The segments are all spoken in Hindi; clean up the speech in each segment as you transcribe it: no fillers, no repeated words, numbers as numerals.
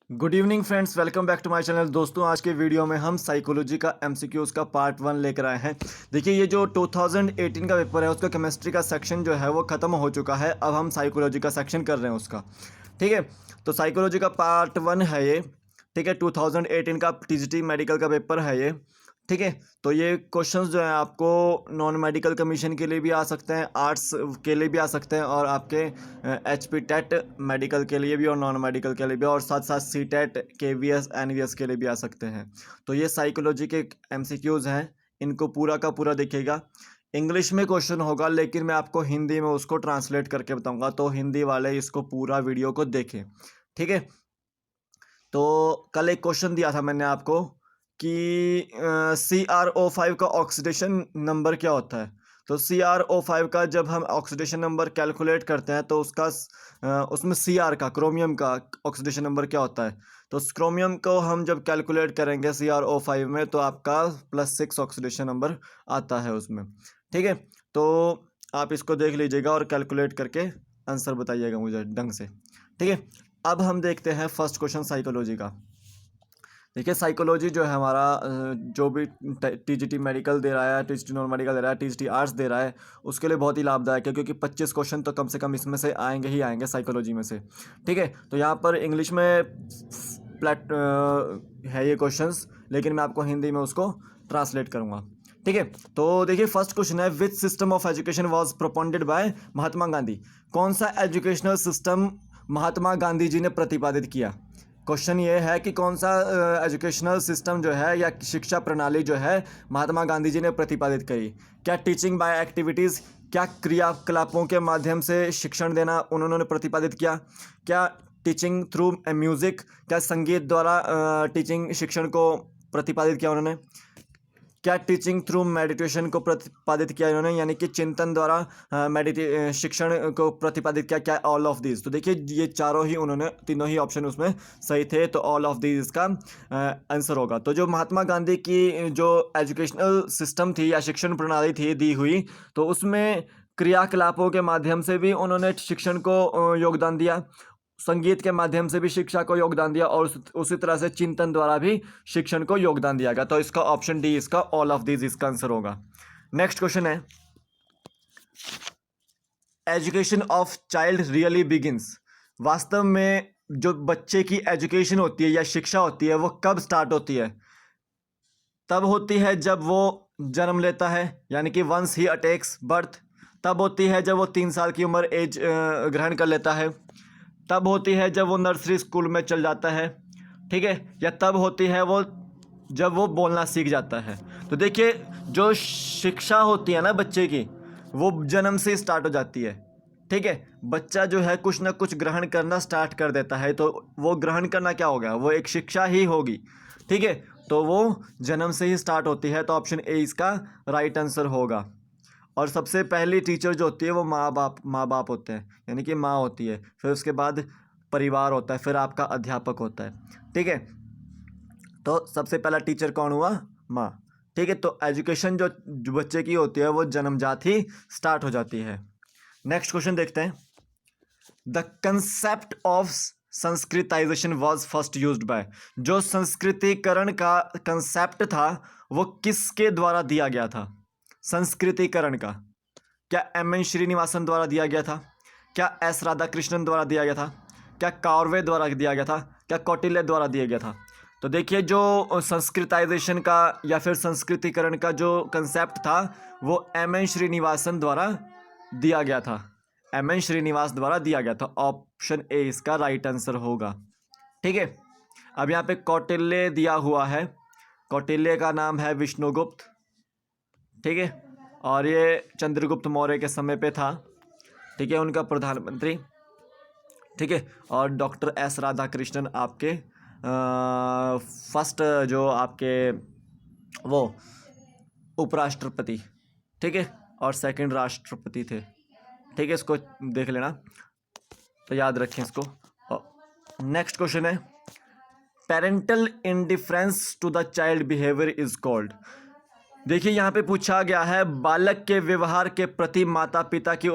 Good evening friends, welcome back to my channel. दोस्तों, आज के वीडियो में हम साइकोलॉजी का एमसीक्यूज़ का पार्ट 1 लेकर आए हैं। देखिए, ये जो 2018 का पेपर है उसका केमिस्ट्री का सेक्शन जो है वो ख़त्म हो चुका है। अब हम साइकोलॉजी का सेक्शन कर रहे हैं उसका। ठीक है, तो साइकोलॉजी का पार्ट 1 है ये। ठीक है, 2018 का टीजीटी मेडिकल का पेपर है ये। ठीक है, तो ये क्वेश्चंस जो है आपको नॉन मेडिकल कमीशन के लिए भी आ सकते हैं, आर्ट्स के लिए भी आ सकते हैं, और आपके HP टेट मेडिकल के लिए भी और नॉन मेडिकल के लिए भी, और साथ साथ सी टेट KVS NVS के लिए भी आ सकते हैं। तो ये साइकोलॉजी के MCQs हैं, इनको पूरा का पूरा देखिएगा। इंग्लिश में क्वेश्चन होगा, लेकिन मैं आपको हिंदी में उसको ट्रांसलेट करके बताऊंगा, तो हिंदी वाले इसको पूरा वीडियो को देखें। ठीक है, तो कल एक क्वेश्चन दिया था मैंने आपको कि CrO5 का ऑक्सीडेशन नंबर क्या होता है। तो CrO5 का जब हम ऑक्सीडेशन नंबर कैलकुलेट करते हैं तो उसमें Cr का, क्रोमियम का ऑक्सीडेशन नंबर क्या होता है। तो क्रोमियम को हम जब कैलकुलेट करेंगे CrO5 में तो आपका +6 ऑक्सीडेशन नंबर आता है उसमें। ठीक है, तो आप इसको देख लीजिएगा और कैलकुलेट करके आंसर बताइएगा मुझे ढंग से। ठीक है, अब हम देखते हैं फर्स्ट क्वेश्चन साइकोलॉजी का। देखिए, साइकोलॉजी जो है हमारा जो भी टीजीटी मेडिकल दे रहा है, टीजीटी नॉन मेडिकल दे रहा है, टीजीटी आर्ट्स दे रहा है, उसके लिए बहुत ही लाभदायक है, क्योंकि 25 क्वेश्चन तो कम से कम इसमें से आएंगे ही आएंगे साइकोलॉजी में से। ठीक है, तो यहाँ पर इंग्लिश में है ये क्वेश्चंस, लेकिन मैं आपको हिंदी में उसको ट्रांसलेट करूँगा। ठीक है, तो देखिए फर्स्ट क्वेश्चन है, which system of education was propounded by Mahatma Gandhi. कौन सा एजुकेशनल सिस्टम महात्मा गांधी जी ने प्रतिपादित किया। क्वेश्चन ये है कि कौन सा एजुकेशनल सिस्टम जो है या शिक्षा प्रणाली जो है महात्मा गांधी जी ने प्रतिपादित करी। क्या टीचिंग बाय एक्टिविटीज़, क्या क्रियाकलापों के माध्यम से शिक्षण देना उन्होंने प्रतिपादित किया। क्या टीचिंग थ्रू म्यूज़िक, क्या संगीत द्वारा टीचिंग शिक्षण को प्रतिपादित किया उन्होंने। क्या टीचिंग थ्रू मेडिटेशन को प्रतिपादित किया इन्होंने, यानी कि चिंतन द्वारा शिक्षण को प्रतिपादित किया। क्या ऑल ऑफ दीज। तो देखिए, ये चारों ही उन्होंने, तीनों ही ऑप्शन उसमें सही थे, तो ऑल ऑफ दीज इसका आंसर होगा। तो जो महात्मा गांधी की जो एजुकेशनल सिस्टम थी या शिक्षण प्रणाली थी दी हुई, तो उसमें क्रियाकलापों के माध्यम से भी उन्होंने शिक्षण को योगदान दिया, संगीत के माध्यम से भी शिक्षा को योगदान दिया, और उसी तरह से चिंतन द्वारा भी शिक्षण को योगदान दिया गया। तो इसका ऑप्शन डी, इसका ऑल ऑफ दीज इसका आंसर होगा। नेक्स्ट क्वेश्चन है, education of child really begins. वास्तव में जो बच्चे की एजुकेशन होती है या शिक्षा होती है वो कब स्टार्ट होती है। तब होती है जब वो जन्म लेता है, यानी कि वंस ही अटेक्स बर्थ। तब होती है जब वो 3 साल की उम्र एज ग्रहण कर लेता है। तब होती है जब वो नर्सरी स्कूल में चल जाता है। ठीक है, या तब होती है वो जब वो बोलना सीख जाता है। तो देखिए, जो शिक्षा होती है ना बच्चे की, वो जन्म से स्टार्ट हो जाती है। ठीक है, बच्चा जो है कुछ ना कुछ ग्रहण करना स्टार्ट कर देता है, तो वो ग्रहण करना क्या होगा, वो एक शिक्षा ही होगी। ठीक है, तो वो जन्म से ही स्टार्ट होती है, तो ऑप्शन ए इसका राइट आंसर होगा। और सबसे पहली टीचर जो होती है वो माँ बाप होते हैं, यानी कि माँ होती है, फिर उसके बाद परिवार होता है, फिर आपका अध्यापक होता है। ठीक है, तो सबसे पहला टीचर कौन हुआ, माँ। ठीक है, तो एजुकेशन जो बच्चे की होती है वो जन्मजात ही स्टार्ट हो जाती है। नेक्स्ट क्वेश्चन देखते हैं, the concept of Sanskritisation was first used by. जो संस्कृतिकरण का कंसेप्ट था वो किसके द्वारा दिया गया था। संस्कृतिकरण का, क्या MN श्रीनिवासन द्वारा दिया गया था, क्या S राधाकृष्णन द्वारा दिया गया था, क्या कार्वे द्वारा दिया गया था, क्या कौटिल्य द्वारा दिया गया था। तो देखिए, जो संस्कृताइजेशन का या फिर संस्कृतिकरण का जो कंसेप्ट था वो MN श्रीनिवासन द्वारा दिया गया था, MN श्रीनिवास द्वारा दिया गया था। ऑप्शन ए इसका राइट आंसर होगा। ठीक है, अब यहाँ पे कौटिल्य दिया हुआ है, कौटिल्य का नाम है विष्णुगुप्त। ठीक है, और ये चंद्रगुप्त मौर्य के समय पे था। ठीक है, उनका प्रधानमंत्री। ठीक है, और डॉक्टर S राधाकृष्णन आपके फर्स्ट जो आपके वो उपराष्ट्रपति। ठीक है, और सेकंड राष्ट्रपति थे। ठीक है, इसको देख लेना, तो याद रखें इसको। नेक्स्ट क्वेश्चन है, parental indifference to the child behaviour is called. देखिए यहाँ पे पूछा गया है बालक के व्यवहार के प्रति माता पिता की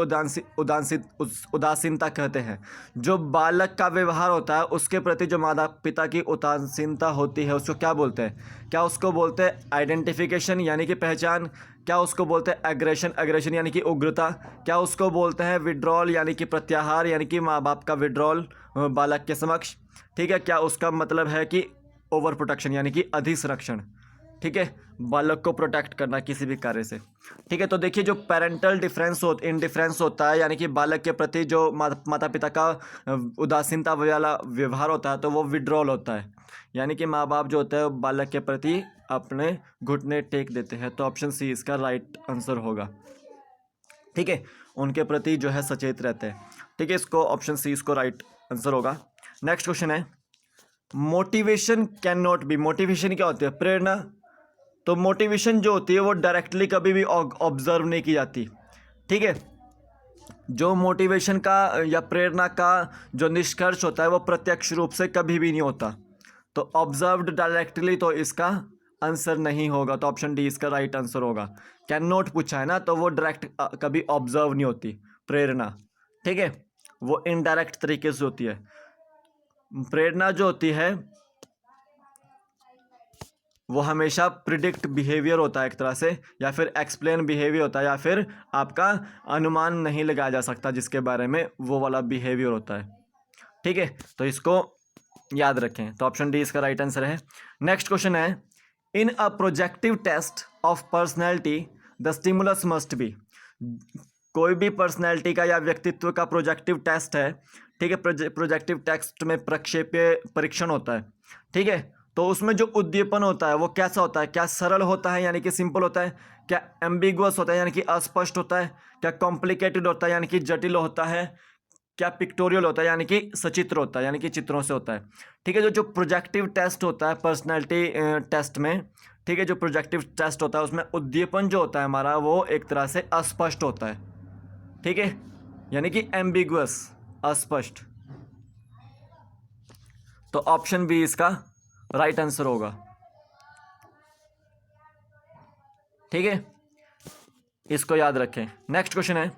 उदासीनता कहते हैं। जो बालक का व्यवहार होता है उसके प्रति जो माता पिता की उदासीनता होती है उसको क्या बोलते हैं? क्या उसको बोलते हैं आइडेंटिफिकेशन यानी कि पहचान? क्या उसको बोलते हैं एग्रेशन, एग्रेशन यानी कि उग्रता? क्या उसको बोलते हैं विड्रॉल यानी कि प्रत्याहार यानी कि माँ बाप का विड्रॉल बालक के समक्ष? ठीक है, क्या उसका मतलब है कि ओवर प्रोटेक्शन यानी कि अधिसंरक्षण? ठीक है, बालक को प्रोटेक्ट करना किसी भी कार्य से। ठीक है, तो देखिए जो पेरेंटल इंडिफरेंस होता है यानी कि बालक के प्रति जो माता पिता का उदासीनता वाला व्यवहार होता है तो वो विड्रॉल होता है, यानी कि माँ बाप जो होता है बालक के प्रति अपने घुटने टेक देते हैं। तो ऑप्शन सी इसका राइट आंसर होगा। ठीक है, उनके प्रति जो है सचेत रहते हैं। ठीक है, इसको ऑप्शन सी इसको राइट आंसर होगा। नेक्स्ट क्वेश्चन है motivation can not be. Motivation क्या होती है? प्रेरणा। तो मोटिवेशन जो होती है वो डायरेक्टली कभी भी ऑब्जर्व नहीं की जाती। ठीक है, जो मोटिवेशन का या प्रेरणा का जो निष्कर्ष होता है वो प्रत्यक्ष रूप से कभी भी नहीं होता। तो ऑब्जर्व्ड डायरेक्टली तो इसका आंसर नहीं होगा। तो ऑप्शन डी इसका राइट आंसर होगा। कैन नॉट पूछा है ना, तो वो डायरेक्ट कभी ऑब्जर्व नहीं होती प्रेरणा। ठीक है, वो इनडायरेक्ट तरीके से होती है। प्रेरणा जो होती है वो हमेशा प्रिडिक्ट बिहेवियर होता है एक तरह से, या फिर एक्सप्लेन बिहेवियर होता है, या फिर आपका अनुमान नहीं लगाया जा सकता जिसके बारे में वो वाला बिहेवियर होता है। ठीक है, तो इसको याद रखें। तो ऑप्शन डी इसका राइट आंसर है। नेक्स्ट क्वेश्चन है in a projective test of personality the stimulus must be. कोई भी पर्सनैलिटी का या व्यक्तित्व का प्रोजेक्टिव टेस्ट है। ठीक है, प्रोजेक्टिव टेस्ट में प्रक्षेप्य परीक्षण होता है। ठीक है, तो उसमें जो उद्दीपन होता है वो कैसा होता है? क्या सरल होता है यानी कि सिंपल होता है? क्या एम्बिगुअस होता है यानी कि अस्पष्ट होता है? क्या कॉम्प्लिकेटेड होता है यानी कि जटिल होता है? क्या पिक्टोरियल होता है यानी कि सचित्र होता है यानी कि चित्रों से होता है? ठीक है, जो प्रोजेक्टिव टेस्ट होता है पर्सनैलिटी टेस्ट में, ठीक है, जो प्रोजेक्टिव टेस्ट होता है उसमें उद्दीपन जो होता है हमारा वो एक तरह से अस्पष्ट होता है। ठीक है, यानी कि एम्बिगुअस, अस्पष्ट। तो ऑप्शन बी इसका राइट आंसर होगा। ठीक है, इसको याद रखें। नेक्स्ट क्वेश्चन है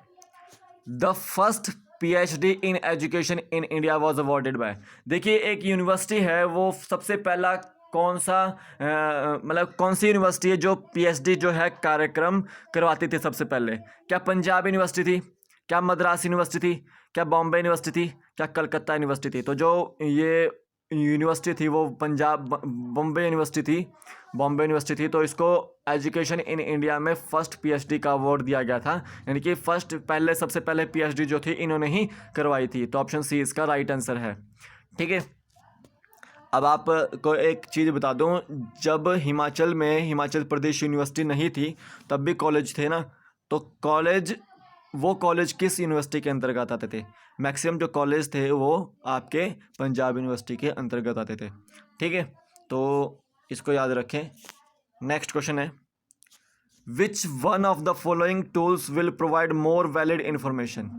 the first PhD in education in India was awarded bye. देखिए एक यूनिवर्सिटी है, वो सबसे पहला कौन सा मतलब कौन सी यूनिवर्सिटी है जो पीएचडी जो है कार्यक्रम करवाती थी सबसे पहले? क्या पंजाब यूनिवर्सिटी थी? क्या मद्रास यूनिवर्सिटी थी? क्या बॉम्बे यूनिवर्सिटी थी? क्या कलकत्ता यूनिवर्सिटी थी? तो जो ये यूनिवर्सिटी थी वो बॉम्बे यूनिवर्सिटी थी, बॉम्बे यूनिवर्सिटी थी। तो इसको एजुकेशन इन इंडिया में फर्स्ट पीएचडी का अवार्ड दिया गया था, यानी कि सबसे पहले पीएचडी जो थी इन्होंने ही करवाई थी। तो ऑप्शन सी इसका राइट आंसर है। ठीक है, अब आपको एक चीज़ बता दूं, जब हिमाचल प्रदेश यूनिवर्सिटी नहीं थी तब भी कॉलेज थे ना, तो वो कॉलेज किस यूनिवर्सिटी के अंतर्गत आते थे? मैक्सिमम जो कॉलेज थे वो आपके पंजाब यूनिवर्सिटी के अंतर्गत आते थे। ठीक है, तो इसको याद रखें। नेक्स्ट क्वेश्चन है which one of the following tools will provide more valid information.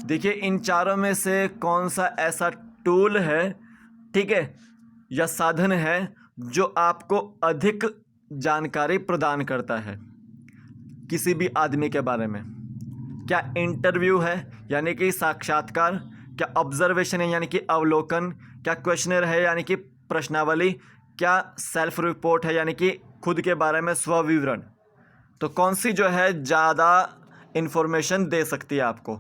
देखिए इन चारों में से कौन सा ऐसा टूल है, ठीक है, या साधन है जो आपको अधिक जानकारी प्रदान करता है किसी भी आदमी के बारे में? क्या इंटरव्यू है यानी कि साक्षात्कार? क्या ऑब्जर्वेशन है यानी कि अवलोकन? क्या क्वेश्चनर है यानी कि प्रश्नावली? क्या सेल्फ रिपोर्ट है यानी कि खुद के बारे में स्वविवरण? तो कौन सी जो है ज़्यादा इन्फॉर्मेशन दे सकती है आपको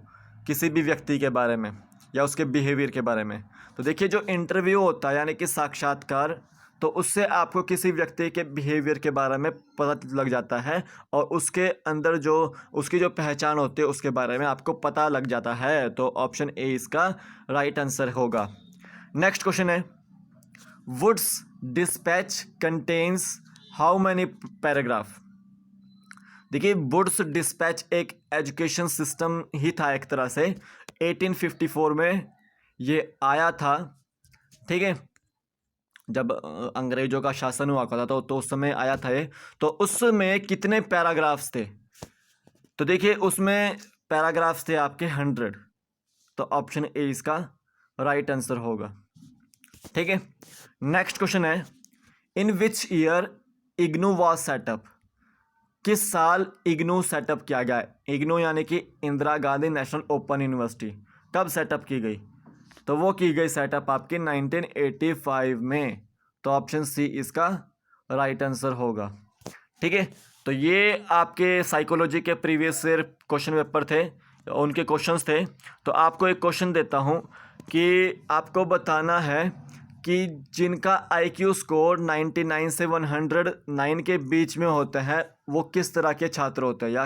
किसी भी व्यक्ति के बारे में या उसके बिहेवियर के बारे में? तो देखिए जो इंटरव्यू होता है यानी कि साक्षात्कार, तो उससे आपको किसी व्यक्ति के बिहेवियर के बारे में पता लग जाता है और उसके अंदर जो उसकी जो पहचान होती है उसके बारे में आपको पता लग जाता है। तो ऑप्शन ए इसका राइट आंसर होगा। नेक्स्ट क्वेश्चन है Wood's despatch contains how many paragraph. देखिए वुड्स डिस्पैच एक एजुकेशन सिस्टम ही था एक तरह से, 1854 में ये आया था। ठीक है, जब अंग्रेजों का शासन हुआ था तो उस समय आया था ये। तो उसमें कितने पैराग्राफ्स थे? तो देखिए उसमें पैराग्राफ्स थे आपके 100। तो ऑप्शन ए इसका राइट आंसर होगा। ठीक है, नेक्स्ट क्वेश्चन है in which year IGNOU was set up. किस साल इग्नू सेटअप किया गया है? इग्नू यानी कि Indira Gandhi national open university कब सेटअप की गई? तो वो की गई सेटअप आपकी 1985 में। तो ऑप्शन सी इसका राइट आंसर होगा। ठीक है, तो ये आपके साइकोलॉजी के प्रीवियस ईयर क्वेश्चन पेपर थे, उनके क्वेश्चंस थे। तो आपको एक क्वेश्चन देता हूँ कि आपको बताना है कि जिनका IQ स्कोर 99 से 109 के बीच में होते हैं वो किस तरह के छात्र होते हैं, या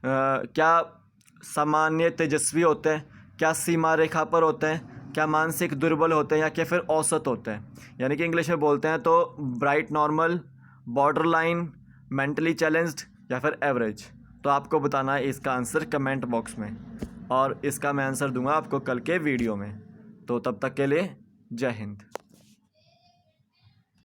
क्या सामान्य तेजस्वी होते हैं, क्या सीमा रेखा पर होते हैं, क्या मानसिक दुर्बल होते हैं, या क्या फिर औसत होते हैं। यानी कि इंग्लिश में बोलते हैं तो bright normal, border line, mentally challenged, या फिर एवरेज। तो आपको बताना है इसका आंसर कमेंट बॉक्स में, और इसका मैं आंसर दूंगा आपको कल के वीडियो में। तो तब तक के लिए जय हिंद।